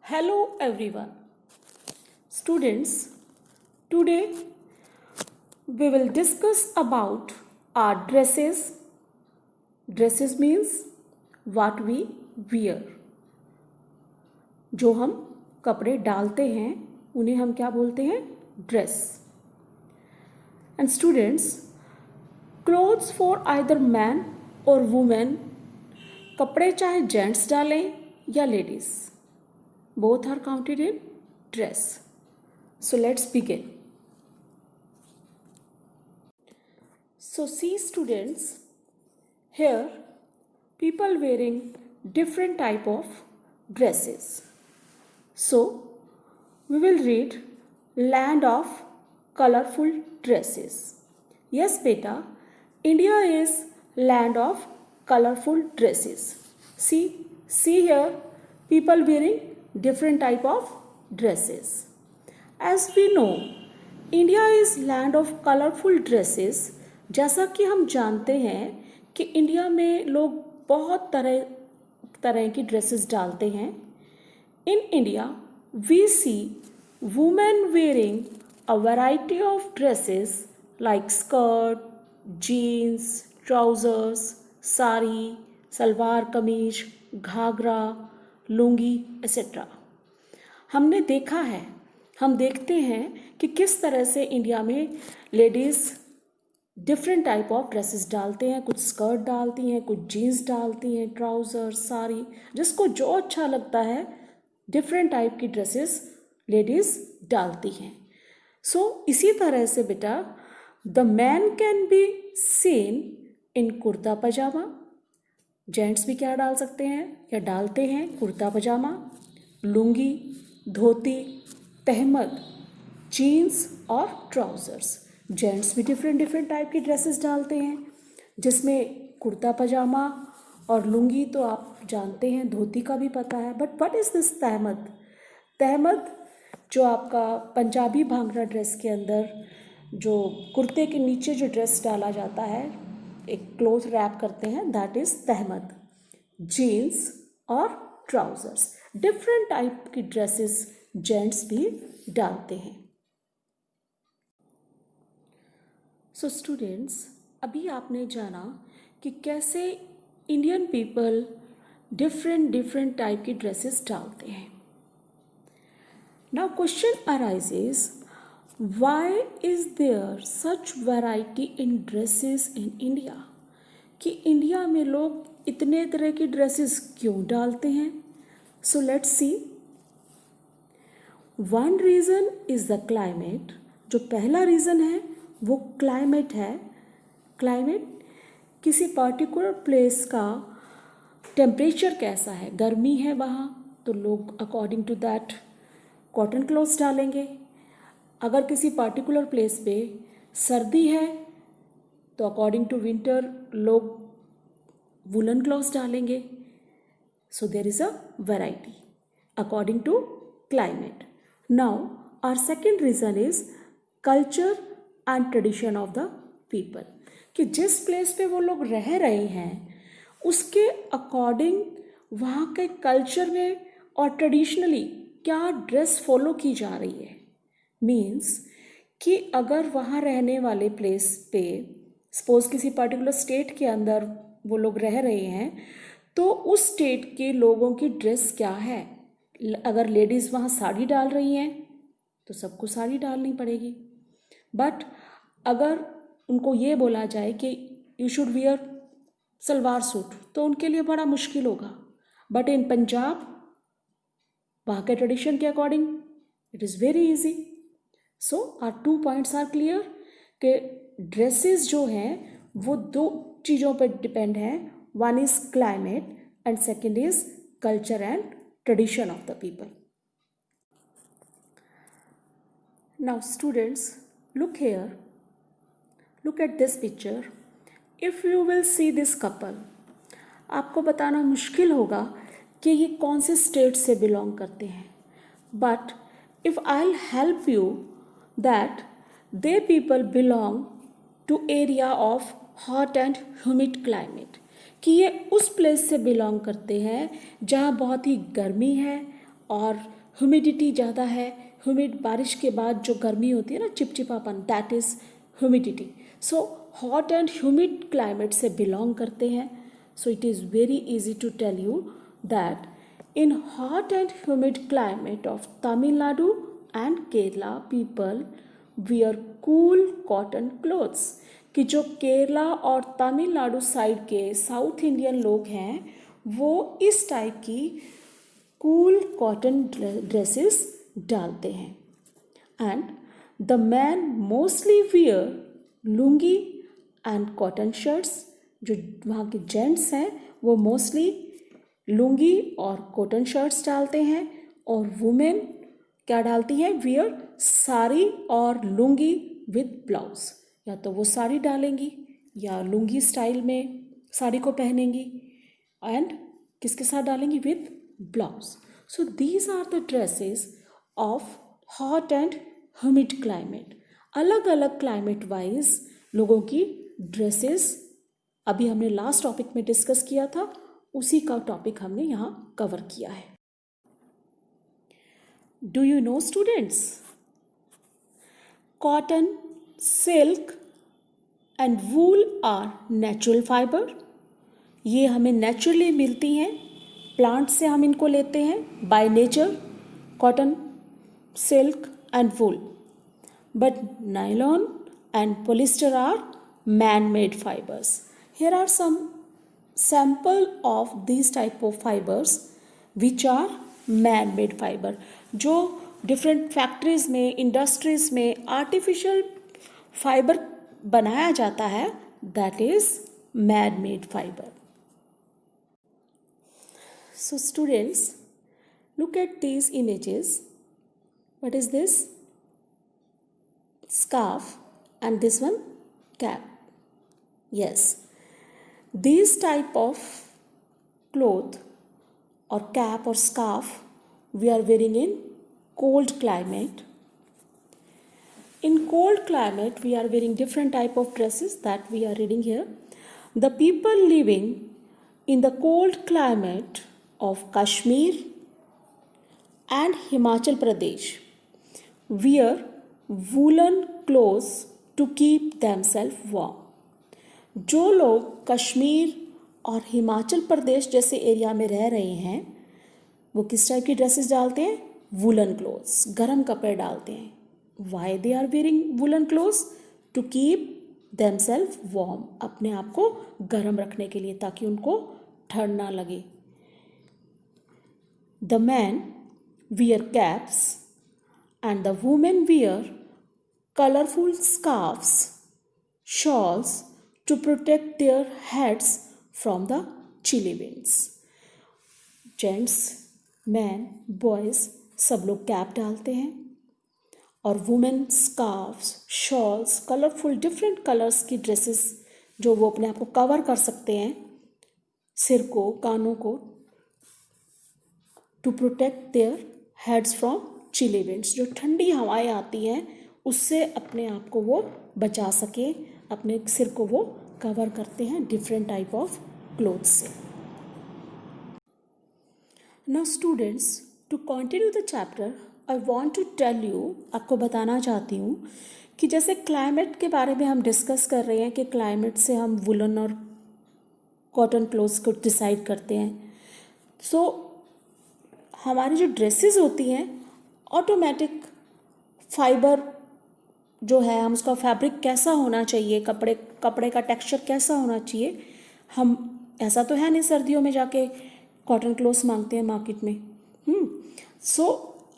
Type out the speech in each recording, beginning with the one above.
Hello everyone. Students, today we will discuss about our dresses. Dresses means what we wear. जो हम कपड़े डालते हैं उन्हें हम क्या बोलते हैं? Dress. And students, clothes for either man or woman, कपड़े चाहे जेंट्स डालें या ladies, both are counted in dress. So let's begin. So see students, here people wearing different type of dresses. So we will read land of colorful dresses. Yes beta, India is land of colorful dresses. See here people wearing different type of dresses. As we know, India is land of colorful dresses. जैसा कि हम जानते हैं कि India में लोग बहुत तरह तरह की ड्रेसेस डालते हैं. In India, we see women wearing a variety of dresses like skirt, jeans, trousers, sari, salwar kameez, Ghaghara, lungi etc. हमने देखा है, हम देखते हैं कि किस तरह से इंडिया में ladies different type of dresses डालते हैं. कुछ स्कर्ट डालती हैं, कुछ जीन्स डालती हैं, ट्राउज़र, साड़ी, जिसको जो अच्छा लगता है डिफरेंट टाइप की ड्रेसेस लेडीज़ डालती हैं. सो इसी तरह से बेटा the man can be seen in kurta pajama. Gents भी क्या डाल सकते हैं या डालते हैं? कुर्ता पजामा, लुंगी, धोती, तहमद, जीन्स और ट्राउज़र्स. जेंट्स भी डिफरेंट टाइप की ड्रेसेस डालते हैं जिसमें कुर्ता पजामा और लुंगी तो आप जानते हैं, धोती का भी पता है. बट व्हाट इज़ दिस तहमद? तहमद जो आपका पंजाबी भांगड़ा ड्रेस के अंदर जो कुर्ते के नीचे जो ड्रेस डाला जाता है, एक क्लोथ रैप करते हैं, दैट इज़ तहमद. जीन्स और ट्राउज़र्स, डिफरेंट टाइप की ड्रेसेस जेंट्स भी डालते हैं. सो स्टूडेंट्स, अभी आपने जाना कि कैसे इंडियन पीपल डिफरेंट टाइप की ड्रेसेस डालते हैं. Now question arises, why is there such variety in dresses in India? कि इंडिया में लोग इतने तरह की ड्रेसेस क्यों डालते हैं? So let's see. One reason is the climate. जो पहला रीज़न है वो क्लाइमेट है. क्लाइमेट किसी पर्टिकुलर प्लेस का टेम्परेचर कैसा है, गर्मी है वहाँ तो लोग according to that cotton clothes डालेंगे. अगर किसी पर्टिकुलर प्लेस पे सर्दी है तो अकॉर्डिंग टू विंटर लोग वुलन क्लॉथ्स डालेंगे. So there is a variety according to climate. Now our second reason is culture and tradition of the people. कि जिस प्लेस पे वो लोग रह रहे हैं उसके अकॉर्डिंग वहाँ के कल्चर में और ट्रेडिशनली क्या ड्रेस फॉलो की जा रही है. मीन्स कि अगर वहाँ रहने वाले प्लेस पे सपोज किसी पर्टिकुलर स्टेट के अंदर वो लोग रह रहे हैं तो उस स्टेट के लोगों की ड्रेस क्या है. अगर लेडीज़ वहाँ साड़ी डाल रही हैं तो सबको साड़ी डालनी पड़ेगी. बट अगर उनको ये बोला जाए कि you should wear salwar suit तो उनके लिए बड़ा मुश्किल होगा. बट इन पंजाब वहाँ के ट्रेडिशन के according it is very easy. So are 2 points are clear कि ड्रेसेस जो हैं वो 2 चीज़ों पर डिपेंड है. One is climate and second is culture and tradition of the people. Now students, look here, look at this picture. If you will see this couple, आपको बताना मुश्किल होगा कि ये कौन से स्टेट से बिलोंग करते हैं. But if I will help you that they people belong to area of hot and humid climate. कि ये उस प्लेस से बिलोंग करते हैं जहाँ बहुत ही गर्मी है और ह्यूमिडिटी ज़्यादा है, ह्यूमिड बारिश के बाद जो गर्मी होती है ना, चिपचिपापन, that is humidity. So hot and humid climate से बिलोंग करते हैं. So it is very easy to tell you that in hot and humid climate of Tamil Nadu and Kerala, people wear cool cotton clothes. कि जो केरला और Tamil Nadu side के south Indian लोग हैं वो इस टाइप की कूल कॉटन ड्रेसेस डालते हैं. And the man mostly wear lungi and cotton shirts. जो वहाँ के जेंट्स हैं वो मोस्टली लुंगी और कॉटन शर्ट्स डालते हैं. और वुमेन क्या डालती है? वियर साड़ी और लुंगी विद ब्लाउज. या तो वो साड़ी डालेंगी या लुंगी स्टाइल में साड़ी को पहनेंगी एंड किसके साथ डालेंगी? With blouse. So these are the dresses of hot and humid climate. अलग अलग क्लाइमेट वाइज लोगों की ड्रेसेस अभी हमने लास्ट टॉपिक में डिस्कस किया था, उसी का टॉपिक हमने यहाँ कवर किया है. Do you know students, cotton, silk and wool are natural fibre. ये हमें नेचुरली मिलती हैं, प्लांट से हम इनको लेते हैं by nature, cotton, silk and wool. But nylon and polyester are man made fibres. Here are some sample of these type of fibers which are man made fiber. जो different factories में, industries में artificial fiber बनाया जाता है, that is man made fiber. So students, look at these images. What is this? Scarf and this one cap. Yes. These type of cloth or cap or scarf we are wearing in cold climate. In cold climate we are wearing different type of dresses that we are reading here. The people living in the cold climate of Kashmir and Himachal Pradesh wear woolen clothes to keep themselves warm. जो लोग कश्मीर और हिमाचल प्रदेश जैसे area में रह रहे हैं वो किस टाइप की ड्रेसेस डालते हैं? वुलन क्लोथ्स, गर्म कपड़े डालते हैं. Why they are wearing woollen clothes? To keep themselves warm, अपने आप को गर्म रखने के लिए, ताकि उनको ठंड ना लगे. The man wear caps and the women wear colourful scarfs, shawls to protect their heads from the chilly winds. Gents, men, boys सब लोग कैप डालते हैं और women scarfs, shawls, colourful different colours की ड्रेसेस जो वो अपने आप को कवर कर सकते हैं, सिर को, कानों को, to protect their heads from chilly winds. जो ठंडी हवाएं आती हैं उससे अपने आप को वो बचा सके, अपने सिर को वो कवर करते हैं डिफरेंट टाइप ऑफ क्लोथ्स से. Now students, to continue the chapter I want to tell you, आपको बताना चाहती हूँ कि जैसे क्लाइमेट के बारे में हम डिस्कस कर रहे हैं कि क्लाइमेट से हम वुलन और कॉटन क्लोथ्स को डिसाइड करते हैं. सो हमारी जो ड्रेसेस होती हैं ऑटोमेटिक फाइबर जो है, हम उसका फैब्रिक कैसा होना चाहिए, कपड़े का टेक्सचर कैसा होना चाहिए. हम ऐसा तो है नहीं सर्दियों में जाके कॉटन क्लोथ्स मांगते हैं मार्केट में. सो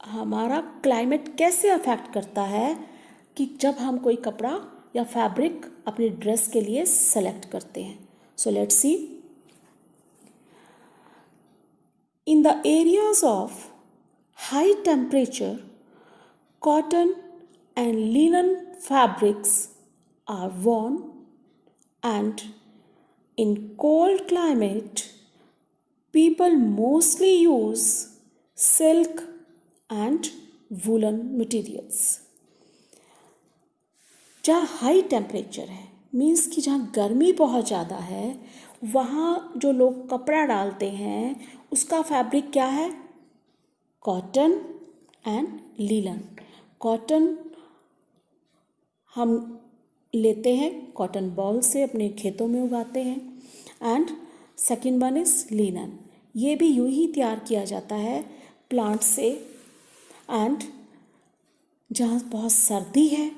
हमारा क्लाइमेट कैसे अफेक्ट करता है कि जब हम कोई कपड़ा या फैब्रिक अपनी ड्रेस के लिए सेलेक्ट करते हैं. So let's C. In the areas of high temperature, cotton and linen fabrics are worn, and in cold climate people mostly use silk and woolen materials. जहाँ हाई टेम्परेचर है means कि जहाँ गर्मी बहुत ज़्यादा है वहाँ जो लोग कपड़ा डालते हैं उसका फैब्रिक क्या है? Cotton and linen. कॉटन हम लेते हैं कॉटन बॉल से, अपने खेतों में उगाते हैं। And second one is linen, ये भी यूं ही तैयार किया जाता है प्लांट से। एंड जहाँ बहुत सर्दी है,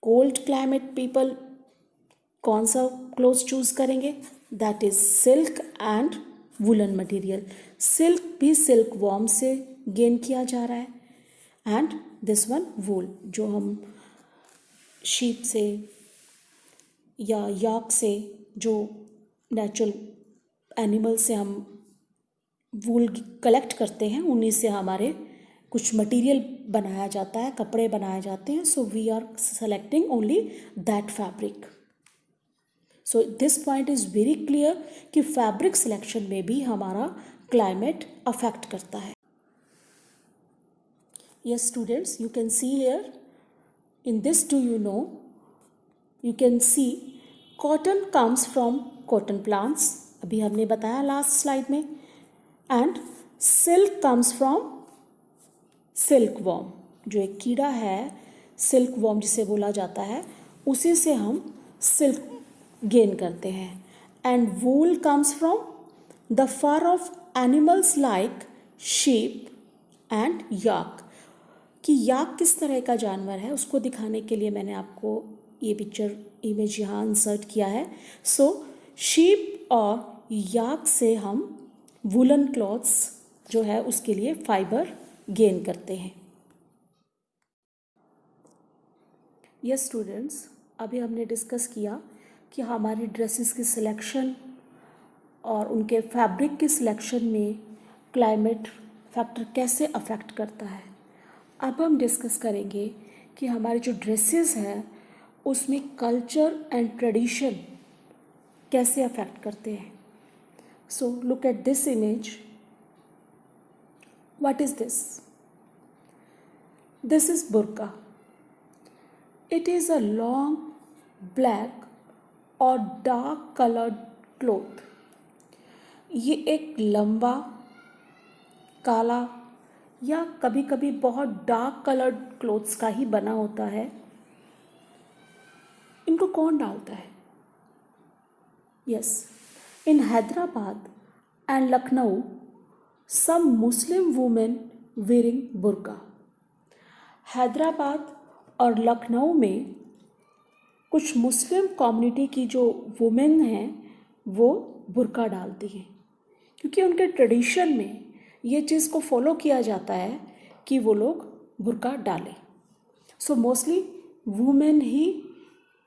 कोल्ड क्लाइमेट, पीपल कौन सा क्लोथ चूज करेंगे? That is silk and woollen material. Silk भी सिल्क वॉर्म से गेन किया जा रहा है। एंड दिस वन वूल, जो हम शीप से या याक से, जो नेचुरल एनिमल से हम वूल कलेक्ट करते हैं, उन्हीं से हमारे कुछ मटेरियल बनाया जाता है, कपड़े बनाए जाते हैं। So we are selecting only that fabric. So this point is very clear कि फैब्रिक सिलेक्शन में भी हमारा क्लाइमेट अफेक्ट करता है। Yes students, you can see here in this, do you know, you can see cotton comes from cotton plants, अभी हमने बताया last slide में। And silk comes from silk worm, जो एक कीड़ा है सिल्क वॉर्म जिसे बोला जाता है, उसी से हम सिल्क गेन करते हैं। And wool comes from the fur of animals like sheep and yak. कि याक किस तरह का जानवर है उसको दिखाने के लिए मैंने आपको ये पिक्चर इमेज यहाँ इंसर्ट किया है। सो शीप और याक से हम वुलन क्लॉथ्स जो है उसके लिए फाइबर गेन करते हैं। यस स्टूडेंट्स, अभी हमने डिस्कस किया कि हमारी ड्रेसेस की सिलेक्शन और उनके फैब्रिक की सिलेक्शन में क्लाइमेट फैक्टर कैसे अफेक्ट करता है। अब हम डिस्कस करेंगे कि हमारे जो ड्रेसेस हैं उसमें कल्चर एंड ट्रेडिशन कैसे अफेक्ट करते हैं। So look at this image. What is this? This is burqa. It is a long black और डार्क कलर्ड क्लोथ। ये एक लंबा काला या कभी कभी बहुत डार्क कलर्ड क्लोथ्स का ही बना होता है। इनको कौन डालता है? Yes, in Hyderabad and Lucknow some Muslim women wearing burqa. Hyderabad और लखनऊ में कुछ मुस्लिम कम्युनिटी की जो वुमेन हैं वो बुर्का डालती हैं, क्योंकि उनके ट्रेडिशन में ये चीज़ को फॉलो किया जाता है कि वो लोग बुर्का डालें। सो मोस्टली वुमेन ही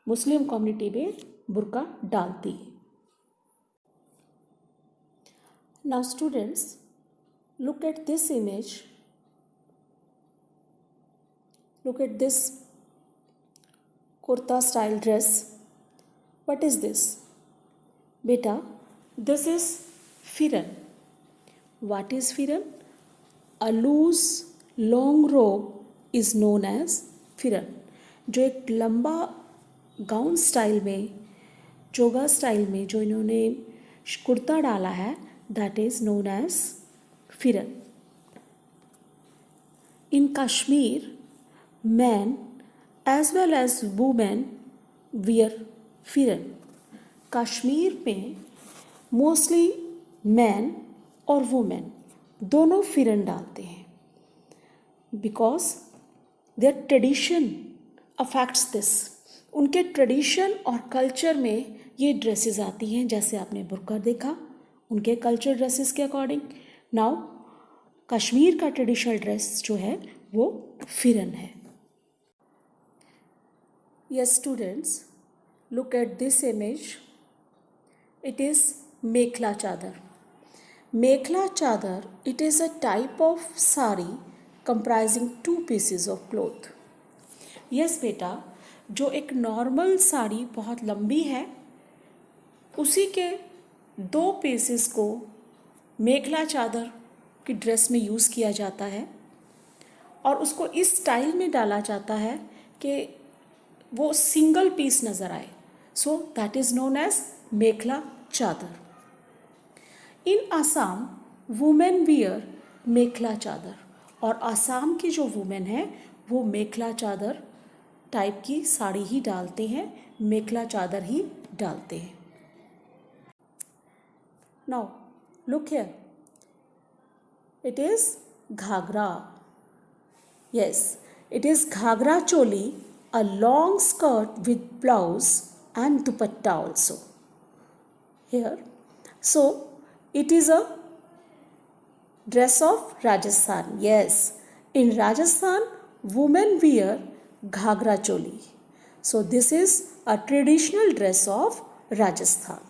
मुस्लिम कम्युनिटी में बुर्का डालती है। Now students, look at this image. Look at this kurta style dress. What is this? बेटा, दिस इज फिरन। What is firan? A loose long robe is known as firan। जो एक लंबा gown style में, चोगा style में जो इन्होंने कुर्ता डाला है, that is known as firan। In Kashmir, men as well as women wear firan। Kashmir में मोस्टली मैन और वुमेन दोनों फिरन डालते हैं, because their tradition affects this. उनके ट्रेडिशन और कल्चर में ये ड्रेसेस आती हैं, जैसे आपने बुर्का देखा उनके कल्चर ड्रेसेस के अकॉर्डिंग। नाउ कश्मीर का ट्रेडिशनल ड्रेस जो है वो फिरन है। Yes students, look at this image. It is mekhela chador. Mekhla chadar, it is a type of sari comprising 2 pieces of cloth। Yes बेटा, जो एक नॉर्मल साड़ी बहुत लंबी है उसी के 2 पीसेस को मेखला चादर की ड्रेस में यूज़ किया जाता है, और उसको इस स्टाइल में डाला जाता है कि वो सिंगल पीस नज़र आए। So that is known as mekhela chador. In Assam, women wear मेखला चादर, और आसाम की जो वुमेन है वो मेखला चादर टाइप की साड़ी ही डालते हैं, मेखला चादर ही डालते हैं. Now look here, it is ghagra. Yes, it is ghagra choli, a long skirt with blouse and dupatta also. Here, so it is a dress of Rajasthan. Yes, in Rajasthan, women wear ghagra choli. So this is a traditional dress of Rajasthan.